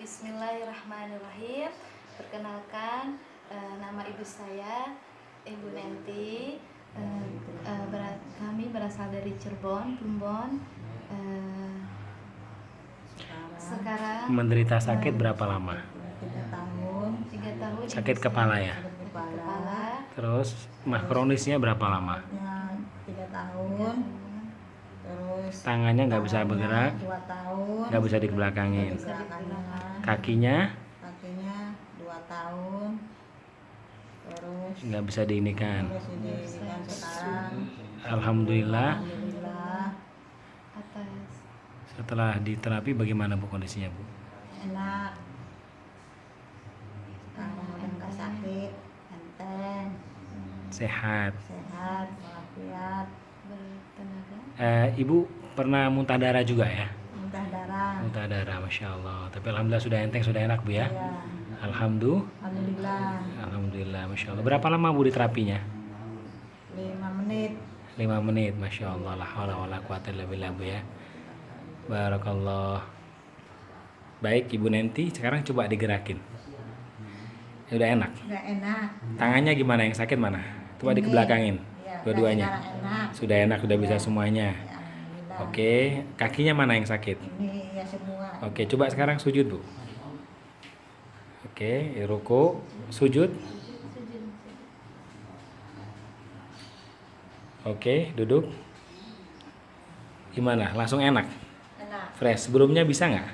Bismillahirrahmanirrahim. Perkenalkan, nama ibu saya Ibu Nenti. Kami berasal dari Cirebon, Plumbon. Sekarang menderita sakit berapa lama? 3 tahun. 3 tahun. Sakit kepala ya? Kepala. Terus mah kronisnya berapa lama? 3 tahun. Terus Tangannya nggak bisa bergerak, 2 tahun. nggak bisa dibelakangin. Kakinya Kakinya 2 tahun. Terus nggak bisa diinikan. didirikan sekarang. Alhamdulillah. Alhamdulillah Atas. Setelah diterapi bagaimana Bu kondisinya Bu? enak. Sekarang udah nggak sakit, enteng, Sehat. sehat, walafiat, Bertenaga. Ibu pernah muntah darah juga ya? muntah darah. Muntah darah, masya Allah. Tapi alhamdulillah sudah enteng, sudah enak Bu ya? Ya, Alhamdulillah. alhamdulillah. Masya Allah. Berapa lama Bu di terapinya? 5 menit. 5 menit, masya Allah. La haula wala quwata illa billah Bu ya. Barakallah. Baik Ibu Nenti, sekarang coba digerakin. Ya, udah enak. Udah enak. Tangannya gimana, yang sakit mana? Coba Ini. dikebelakangin. Ya, Dua-duanya. udah enak. Sudah enak, sudah bisa semuanya. Ya, alhamdulillah. Oke, kakinya mana yang sakit? Ini ya semua. Oke, coba sekarang sujud Bu. Oke, ruku, sujud. Oke, duduk. Gimana? Langsung enak? Enak. Fresh. Sebelumnya bisa nggak?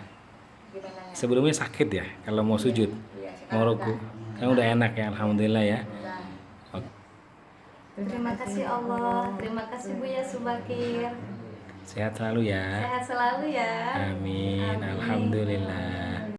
Gimana ya? Sebelumnya sakit ya kalau mau sujud, Iya, mau sekarang ruku. Kan udah enak ya, alhamdulillah ya. udah. Oke. Terima kasih Allah. Terima kasih Bu ya Subakir. Sehat selalu ya. Sehat selalu ya. Amin. Alhamdulillah.